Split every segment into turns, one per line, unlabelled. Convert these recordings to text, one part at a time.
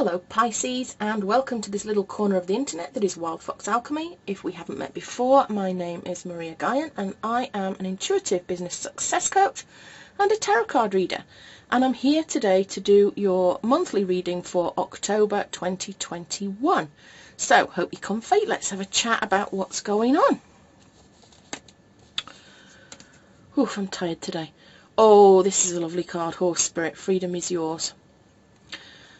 Hello Pisces, and welcome to this little corner of the internet that is Wild Fox Alchemy. If we haven't met before, my name is Gaian and I am an intuitive business success coach and a tarot card reader, and I'm here today to do your monthly reading for October 2021. So hope you're comfy. Let's have a chat about what's going on. Oof, I'm tired today. Oh, this is a lovely card, Horse Spirit. Freedom is yours.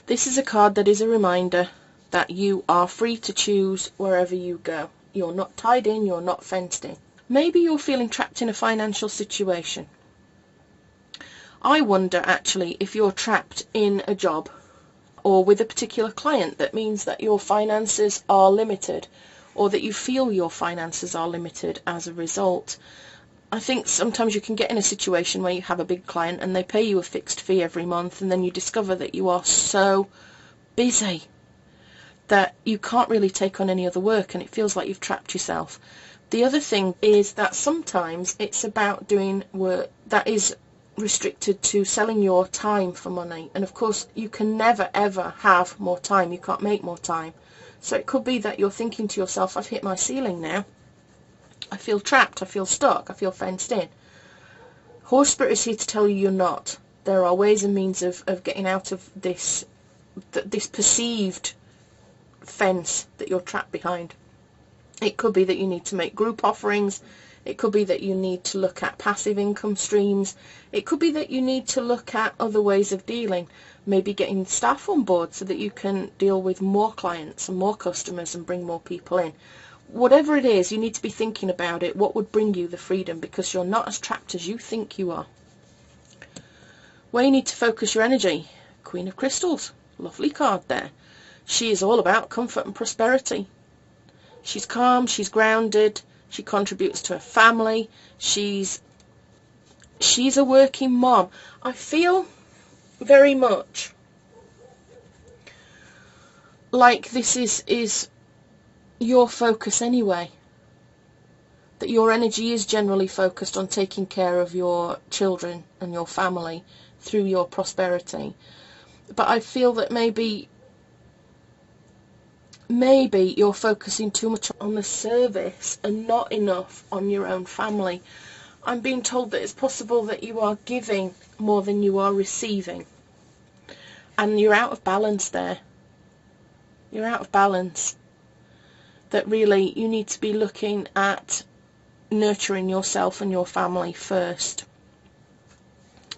This is a card that is a reminder that you are free to choose wherever you go. You're not tied in, you're not fenced in. Maybe you're feeling trapped in a financial situation. I wonder actually if you're trapped in a job or with a particular client that means that your finances are limited, or that you feel your finances are limited as a result. I think sometimes you can get in a situation where you have a big client and they pay you a fixed fee every month, and then you discover that you are so busy that you can't really take on any other work, and it feels like you've trapped yourself. The other thing is that sometimes it's about doing work that is restricted to selling your time for money, and of course you can never ever have more time. You can't make more time. So it could be that you're thinking to yourself, I've hit my ceiling now. I feel trapped, I feel stuck, I feel fenced in. Horse Spirit is here to tell you you're not. There are ways and means of getting out of this perceived fence that you're trapped behind. It could be that you need to make group offerings. It could be that you need to look at passive income streams. It could be that you need to look at other ways of dealing. Maybe getting staff on board so that you can deal with more clients and more customers and bring more people in. Whatever it is, you need to be thinking about it. What would bring you the freedom? Because you're not as trapped as you think you are. Where you need to focus your energy. Queen of Crystals. Lovely card there. She is all about comfort and prosperity. She's calm, she's grounded, she contributes to her family, she's a working mom. I feel very much like this is your focus anyway, that your energy is generally focused on taking care of your children and your family through your prosperity. But I feel that maybe you're focusing too much on the service and not enough on your own family. I'm being told that it's possible that you are giving more than you are receiving, and you're out of balance there. You're out of balance. That really you need to be looking at nurturing yourself and your family first.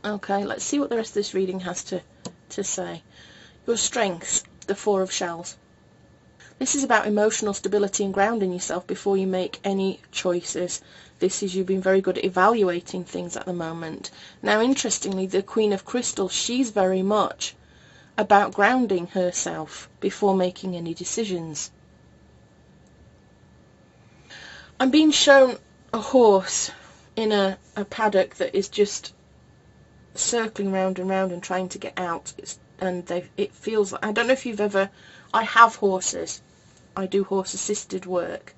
Okay, let's see what the rest of this reading has to say. Your strengths, the Four of Shells. This is about emotional stability and grounding yourself before you make any choices. This is you being very good at evaluating things at the moment. Now, interestingly, the Queen of Crystals, she's very much about grounding herself before making any decisions. I'm being shown a horse in a paddock that is just circling round and round and trying to get out. It feels like, I don't know if you've ever, I have horses. I do horse assisted work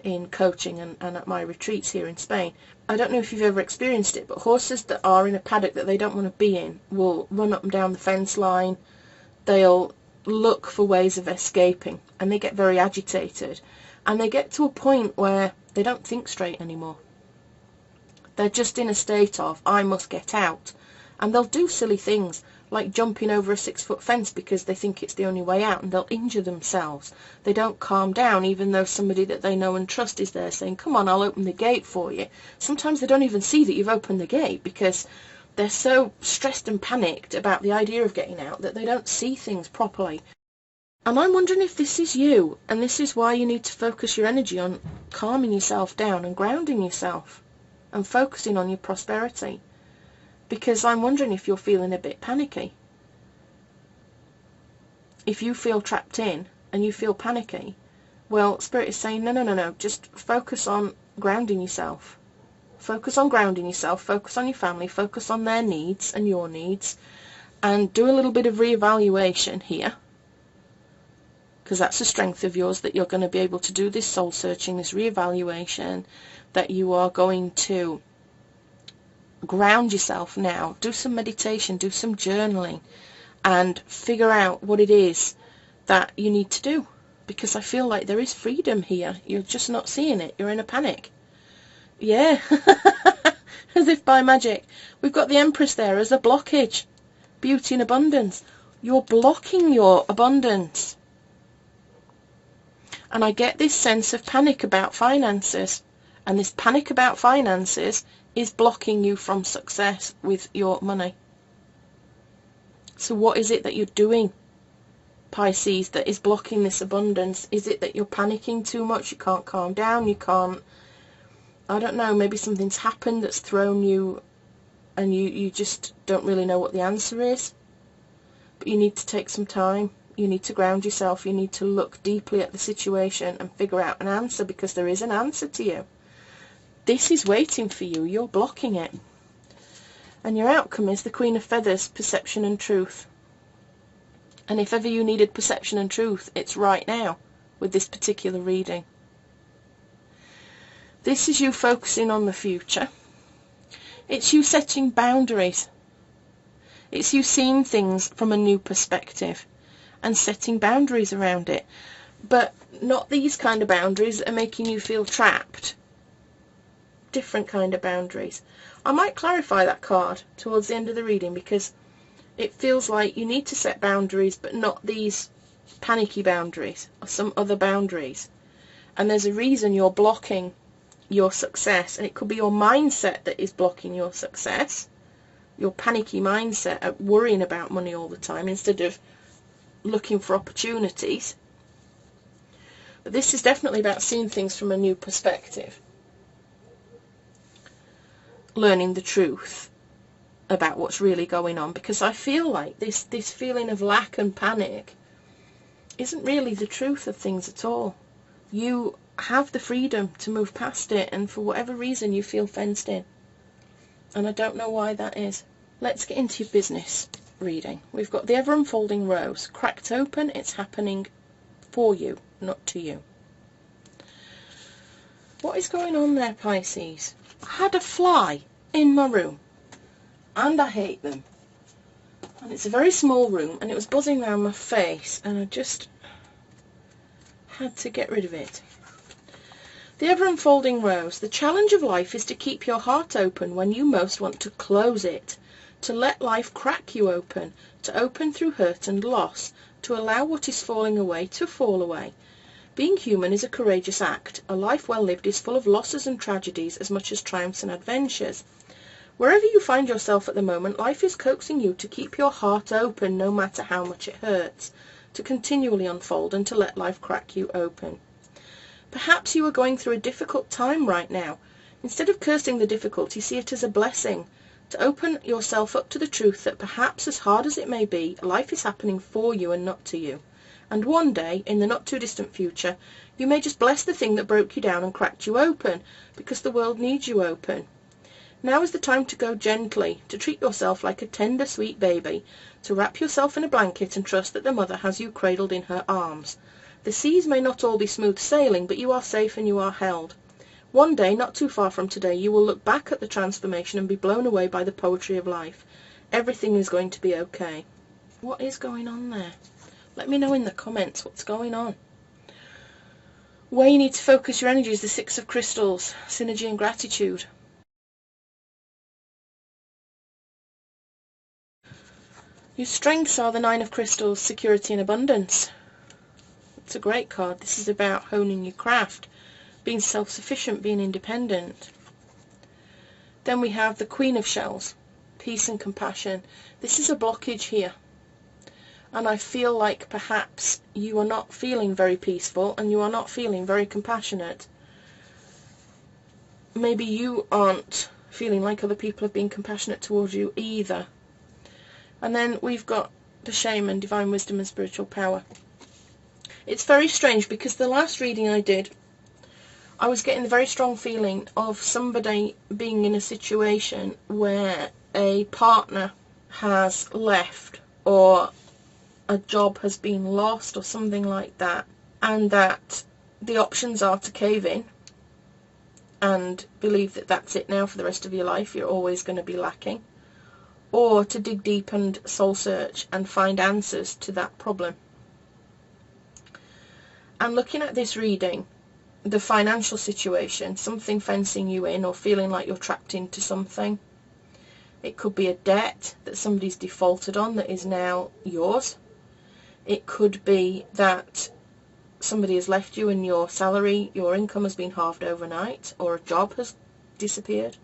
in coaching and at my retreats here in Spain. I don't know if you've ever experienced it, but horses that are in a paddock that they don't want to be in will run up and down the fence line. They'll look for ways of escaping, and they get very agitated. And they get to a point where they don't think straight anymore. They're just in a state of, I must get out. And they'll do silly things, like jumping over a 6-foot fence because they think it's the only way out, and they'll injure themselves. They don't calm down, even though somebody that they know and trust is there saying, come on, I'll open the gate for you. Sometimes they don't even see that you've opened the gate because they're so stressed and panicked about the idea of getting out that they don't see things properly. And I'm wondering if this is you, and this is why you need to focus your energy on calming yourself down and grounding yourself and focusing on your prosperity. Because I'm wondering if you're feeling a bit panicky. If you feel trapped in and you feel panicky, well, Spirit is saying, no, just focus on grounding yourself. Focus on grounding yourself, focus on your family, focus on their needs and your needs, and do a little bit of reevaluation here. Because that's a strength of yours, that you're going to be able to do this soul searching, this reevaluation, that you are going to ground yourself now. Do some meditation, do some journaling, and figure out what it is that you need to do, because I feel like there is freedom here. You're just not seeing it. You're in a panic. Yeah, as if by magic. We've got the Empress there as a blockage. Beauty and abundance. You're blocking your abundance. And I get this sense of panic about finances. And this panic about finances is blocking you from success with your money. So what is it that you're doing, Pisces, that is blocking this abundance? Is it that you're panicking too much? You can't calm down? You can't, I don't know, maybe something's happened that's thrown you and you just don't really know what the answer is. But you need to take some time. You need to ground yourself. You need to look deeply at the situation and figure out an answer, because there is an answer to you. This is waiting for you. You're blocking it. And your outcome is the Queen of Feathers, perception and truth. And if ever you needed perception and truth, it's right now with this particular reading. This is you focusing on the future. It's you setting boundaries. It's you seeing things from a new perspective and setting boundaries around it. But not these kind of boundaries that are making you feel trapped. Different kind of boundaries. I might clarify that card towards the end of the reading, because it feels like you need to set boundaries, but not these panicky boundaries or some other boundaries. And there's a reason you're blocking your success, and it could be your mindset that is blocking your success. Your panicky mindset at worrying about money all the time instead of looking for opportunities. But this is definitely about seeing things from a new perspective. Learning the truth about what's really going on, because I feel like this feeling of lack and panic isn't really the truth of things at all. You have the freedom to move past it, and for whatever reason you feel fenced in. And I don't know why that is. Let's get into your business reading. We've got the ever-unfolding rose. Cracked open, it's happening for you, not to you. What is going on there, Pisces? I had a fly in my room, and I hate them. And it's a very small room, and it was buzzing around my face, and I just had to get rid of it. The ever-unfolding rose. The challenge of life is to keep your heart open when you most want to close it, to let life crack you open, to open through hurt and loss, to allow what is falling away to fall away. Being human is a courageous act. A life well lived is full of losses and tragedies as much as triumphs and adventures. Wherever you find yourself at the moment, life is coaxing you to keep your heart open no matter how much it hurts, to continually unfold and to let life crack you open. Perhaps you are going through a difficult time right now. Instead of cursing the difficulty, see it as a blessing. To open yourself up to the truth that perhaps, as hard as it may be, life is happening for you and not to you. And one day, in the not too distant future, you may just bless the thing that broke you down and cracked you open, because the world needs you open. Now is the time to go gently, to treat yourself like a tender, sweet baby, to wrap yourself in a blanket and trust that the mother has you cradled in her arms. The seas may not all be smooth sailing, but you are safe and you are held. One day, not too far from today, you will look back at the transformation and be blown away by the poetry of life. Everything is going to be okay. What is going on there? Let me know in the comments what's going on. Where you need to focus your energy is the Six of Crystals, synergy and gratitude. Your strengths are the Nine of Crystals, security and abundance. It's a great card. This is about honing your craft, being self-sufficient, being independent. Then we have the Queen of Shells, peace and compassion. This is a blockage here. And I feel like perhaps you are not feeling very peaceful and you are not feeling very compassionate. Maybe you aren't feeling like other people have been compassionate towards you either. And then we've got the Shaman, divine wisdom and spiritual power. It's very strange, because the last reading I did, I was getting the very strong feeling of somebody being in a situation where a partner has left or a job has been lost or something like that, and that the options are to cave in and believe that that's it now for the rest of your life, you're always going to be lacking, or to dig deep and soul search and find answers to that problem. And looking at this reading, the financial situation, something fencing you in or feeling like you're trapped into something. It could be a debt that somebody's defaulted on that is now yours. It could be that somebody has left you and your salary, your income has been halved overnight, or a job has disappeared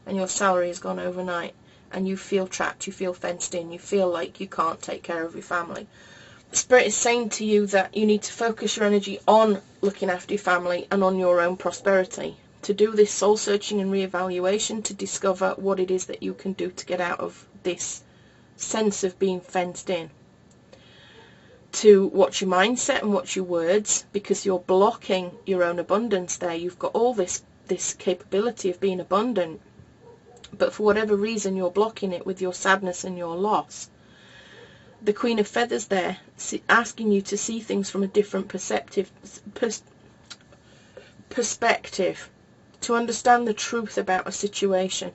and your salary has gone overnight, and you feel trapped, you feel fenced in, you feel like you can't take care of your family. Spirit is saying to you that you need to focus your energy on looking after your family and on your own prosperity. To do this soul searching and reevaluation to discover what it is that you can do to get out of this sense of being fenced in. To watch your mindset and watch your words, because you're blocking your own abundance there. You've got all this capability of being abundant, but for whatever reason you're blocking it with your sadness and your loss. The Queen of Feathers there, asking you to see things from a different perspective, to understand the truth about a situation,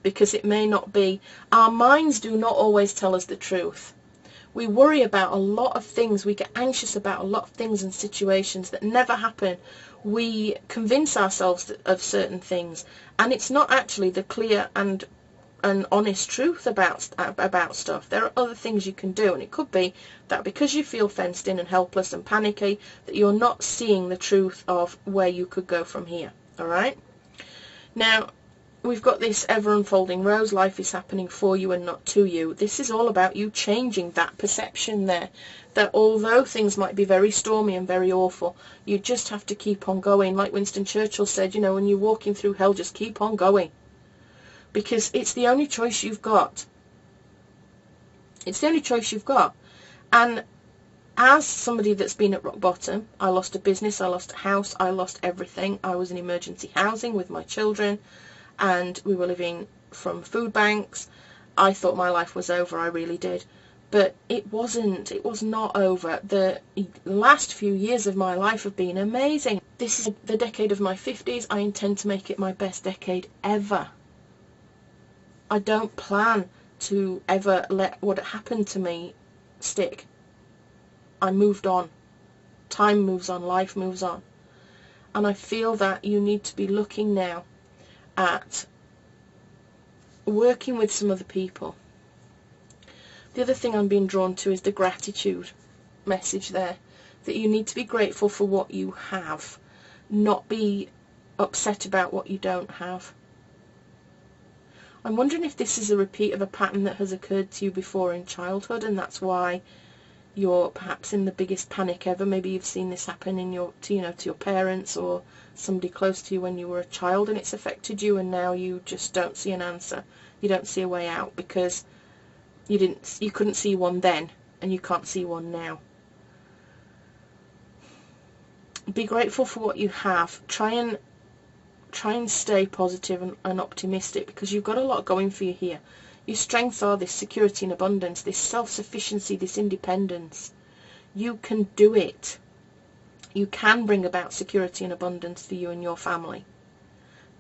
because it may not be. Our minds do not always tell us the truth. We worry about a lot of things, we get anxious about a lot of things and situations that never happen. We convince ourselves of certain things, and it's not actually the clear and honest truth about stuff. There are other things you can do, and it could be that because you feel fenced in and helpless and panicky, that you're not seeing the truth of where you could go from here. Alright? Now, we've got this ever unfolding rose. Life is happening for you and not to you. This is all about you changing that perception there, that although things might be very stormy and very awful, you just have to keep on going. Like Winston Churchill said, you know, when you're walking through hell, just keep on going, because it's the only choice you've got. It's the only choice you've got. And as somebody that's been at rock bottom, I lost a business, I lost a house, I lost everything. I was in emergency housing with my children, and we were living from food banks. I thought my life was over, I really did. But it wasn't. It was not over. The last few years of my life have been amazing. This is the decade of my 50s. I intend to make it my best decade ever. I don't plan to ever let what happened to me stick. I moved on. Time moves on. Life moves on. And I feel that you need to be looking now at working with some other people. The other thing I'm being drawn to is the gratitude message there, that you need to be grateful for what you have, not be upset about what you don't have. I'm wondering if this is a repeat of a pattern that has occurred to you before in childhood, and that's why you're perhaps in the biggest panic ever. Maybe you've seen this happen in to your parents or somebody close to you when you were a child, and it's affected you, and now you just don't see an answer. You don't see a way out because you couldn't see one then, and you can't see one now. Be grateful for what you have. Try and stay positive and optimistic, because you've got a lot going for you here. Your strengths are this security and abundance, this self-sufficiency, this independence. You can do it. You can bring about security and abundance for you and your family.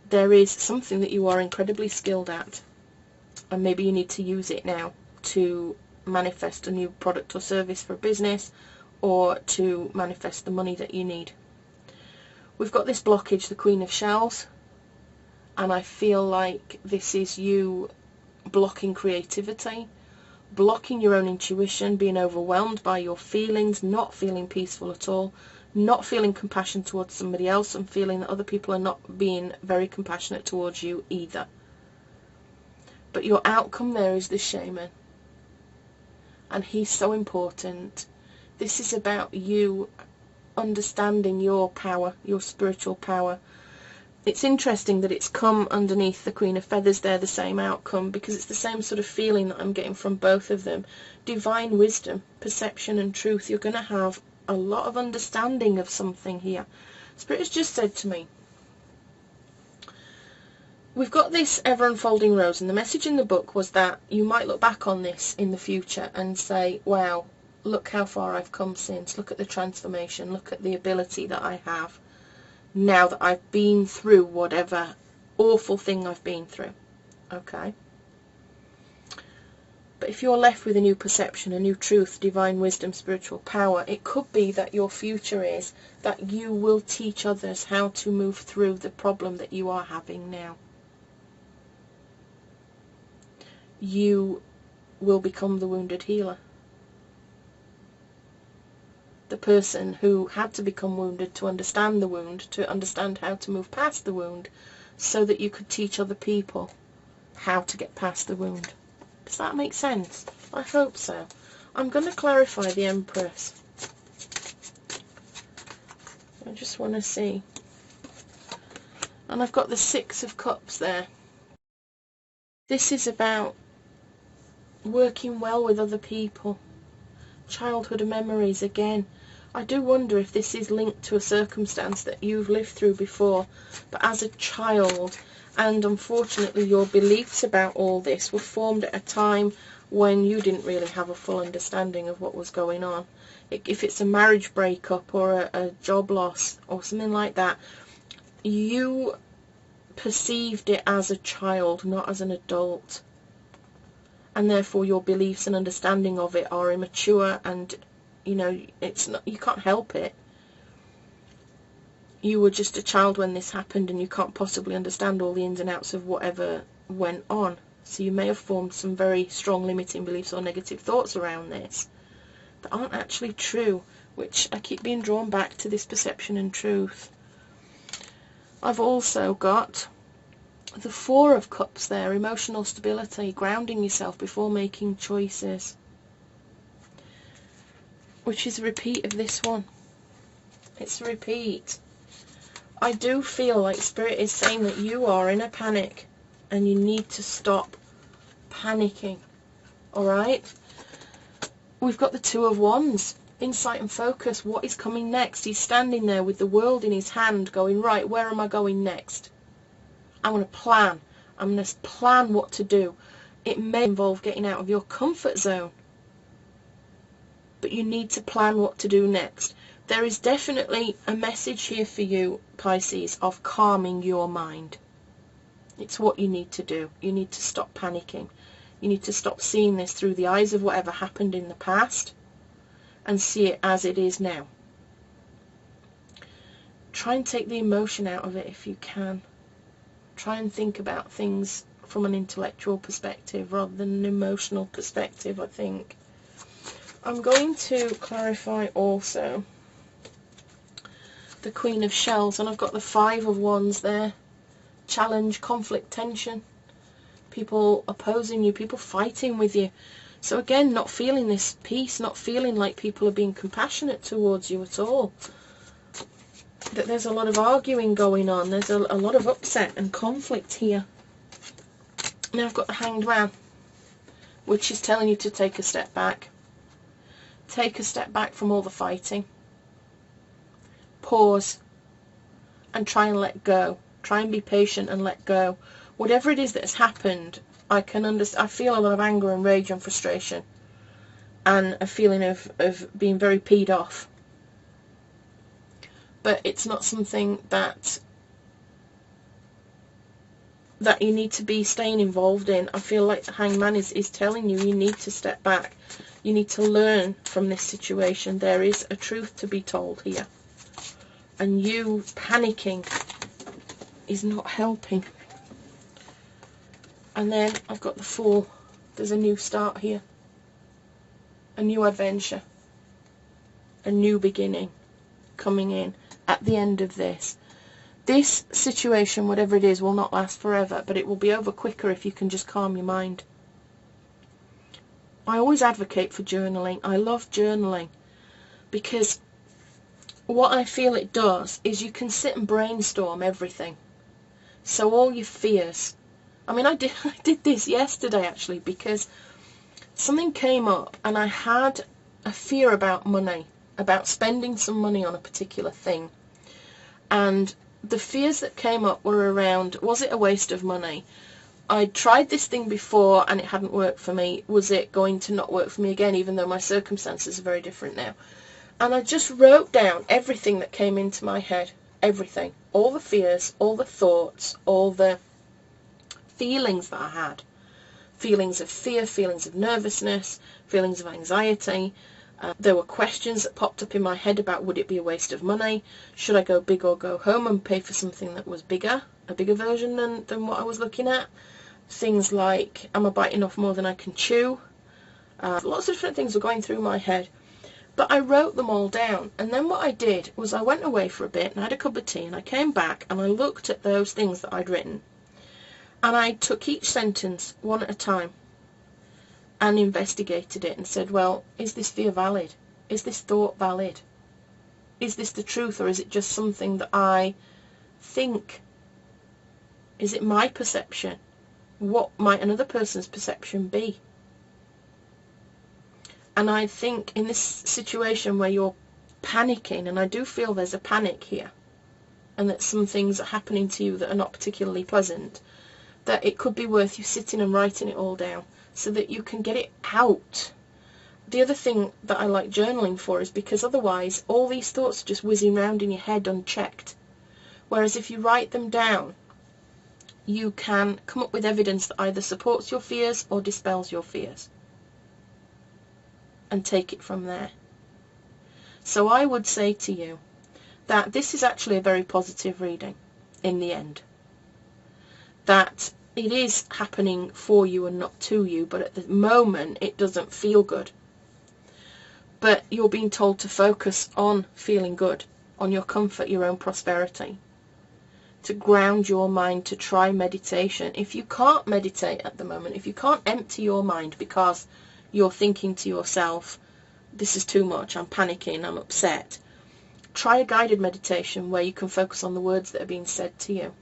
There is something that you are incredibly skilled at, and maybe you need to use it now to manifest a new product or service for a business, or to manifest the money that you need. We've got this blockage, the Queen of Shells, and I feel like this is you blocking creativity, blocking your own intuition, being overwhelmed by your feelings, not feeling peaceful at all, not feeling compassion towards somebody else, and feeling that other people are not being very compassionate towards you either. But your outcome there is the shaman, and he's so important. This is about you understanding your power, your spiritual power. It's interesting that it's come underneath the Queen of Feathers there, the same outcome, because it's the same sort of feeling that I'm getting from both of them. Divine wisdom, perception and truth. You're going to have a lot of understanding of something here. Spirit has just said to me, we've got this ever unfolding rose, and the message in the book was that you might look back on this in the future and say, wow, look how far I've come since. Look at the transformation. Look at the ability that I have now that I've been through whatever awful thing I've been through. Okay? But if you're left with a new perception, a new truth, divine wisdom, spiritual power, it could be that your future is that you will teach others how to move through the problem that you are having now. You will become the wounded healer. The person who had to become wounded to understand the wound, to understand how to move past the wound, so that you could teach other people how to get past the wound. Does that make sense? I hope so. I'm going to clarify the Empress. I just want to see. And I've got the Six of Cups there. This is about working well with other people. Childhood memories again. I do wonder if this is linked to a circumstance that you've lived through before, but as a child, and unfortunately your beliefs about all this were formed at a time when you didn't really have a full understanding of what was going on. If it's a marriage breakup or a job loss or something like that, you perceived it as a child, not as an adult, and therefore your beliefs and understanding of it are immature, and you know, it's not, you can't help it. You were just a child when this happened, and you can't possibly understand all the ins and outs of whatever went on. So you may have formed some very strong limiting beliefs or negative thoughts around this that aren't actually true, which I keep being drawn back to this perception and truth. I've also got the Four of Cups there, emotional stability, grounding yourself before making choices, which is a repeat of this one. It's a repeat. I do feel like Spirit is saying that you are in a panic and you need to stop panicking. Alright? We've got the Two of Wands. Insight and focus. What is coming next? He's standing there with the world in his hand going, right, where am I going next? I'm going to plan. I'm going to plan what to do. It may involve getting out of your comfort zone, but you need to plan what to do next. There is definitely a message here for you, Pisces, of calming your mind. It's what you need to do. You need to stop panicking. You need to stop seeing this through the eyes of whatever happened in the past and see it as it is now. Try and take the emotion out of it if you can. Try and think about things from an intellectual perspective rather than an emotional perspective, I think. I'm going to clarify also the Queen of Shells, and I've got the Five of Wands there. Challenge, conflict, tension. People opposing you, people fighting with you. So again, not feeling this peace, not feeling like people are being compassionate towards you at all. That there's a lot of arguing going on. There's a lot of upset and conflict here. Now I've got the Hanged Man, which is telling you to take a step back. Take a step back from all the fighting. Pause and try and let go. Try and be patient and let go. Whatever it is that has happened, I can understand. I feel a lot of anger and rage and frustration, and a feeling of being very peed off. But it's not something that you need to be staying involved in. I feel like the Hanged Man is telling you need to step back. You need to learn from this situation. There is a truth to be told here. And you panicking is not helping. And then I've got the Fool. There's a new start here. A new adventure. A new beginning coming in at the end of this. This situation, whatever it is, will not last forever, but it will be over quicker if you can just calm your mind. I always advocate for journaling. I love journaling because what I feel it does is you can sit and brainstorm everything. So all your fears. I mean, I did this yesterday actually, because something came up and I had a fear about money, about spending some money on a particular thing. And the fears that came up were around, was it a waste of money? I'd tried this thing before and it hadn't worked for me. Was it going to not work for me again, even though my circumstances are very different now? And I just wrote down everything that came into my head. Everything. All the fears, all the thoughts, all the feelings that I had. feelings of fear, feelings of nervousness, feelings of anxiety. There were questions that popped up in my head about, would it be a waste of money? Should I go big or go home and pay for something that was bigger, a bigger version than what I was looking at? Things like, am I biting off more than I can chew? Lots of different things were going through my head. But I wrote them all down. And then what I did was I went away for a bit and I had a cup of tea, and I came back and I looked at those things that I'd written. And I took each sentence one at a time and investigated it and said, well, is this fear valid? Is this thought valid? Is this the truth, or is it just something that I think? Is it my perception? What might another person's perception be? And I think in this situation where you're panicking, and I do feel there's a panic here, and that some things are happening to you that are not particularly pleasant, that it could be worth you sitting and writing it all down so that you can get it out. The other thing that I like journaling for is because otherwise all these thoughts are just whizzing around in your head unchecked. Whereas if you write them down, you can come up with evidence that either supports your fears or dispels your fears, and take it from there. So I would say to you that this is actually a very positive reading in the end. That it is happening for you and not to you, but at the moment it doesn't feel good. But you're being told to focus on feeling good, on your comfort, your own prosperity, to ground your mind, to try meditation. If you can't meditate at the moment, if you can't empty your mind because you're thinking to yourself, this is too much, I'm panicking, I'm upset, try a guided meditation where you can focus on the words that are being said to you,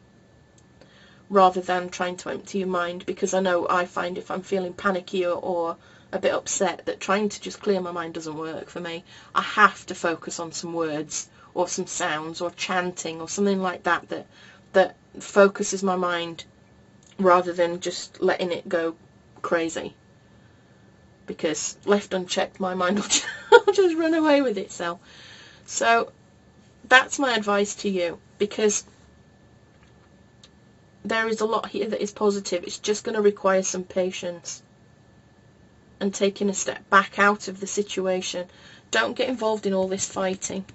rather than trying to empty your mind. Because I know I find if I'm feeling panicky or a bit upset, that trying to just clear my mind doesn't work for me. I have to focus on some words or some sounds or chanting or something like that that focuses my mind, rather than just letting it go crazy. Because left unchecked, my mind will just run away with itself. So that's my advice to you, because there is a lot here that is positive. It's just going to require some patience and taking a step back out of the situation. Don't get involved in all this fighting.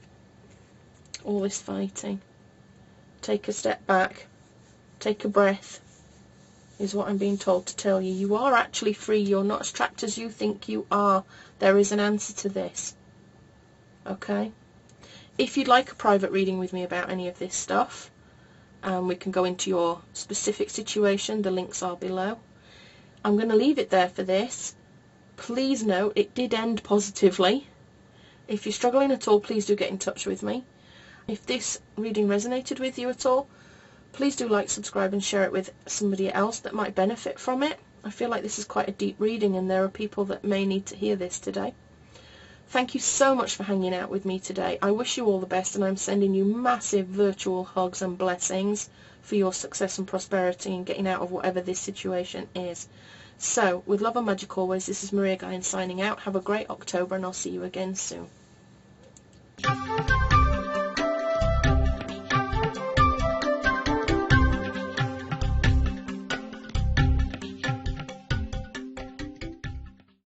Take a step back. Take a breath, is what I'm being told to tell you. You are actually free. You're not as trapped as you think you are. There is an answer to this. Okay? If you'd like a private reading with me about any of this stuff, we can go into your specific situation. The links are below. I'm going to leave it there for this. Please note, it did end positively. If you're struggling at all, please do get in touch with me. If this reading resonated with you at all, please do like, subscribe and share it with somebody else that might benefit from it. I feel like this is quite a deep reading and there are people that may need to hear this today. Thank you so much for hanging out with me today. I wish you all the best, and I'm sending you massive virtual hugs and blessings for your success and prosperity and getting out of whatever this situation is. So, with love and magic always, this is Maria Gaian signing out. Have a great October, and I'll see you again soon.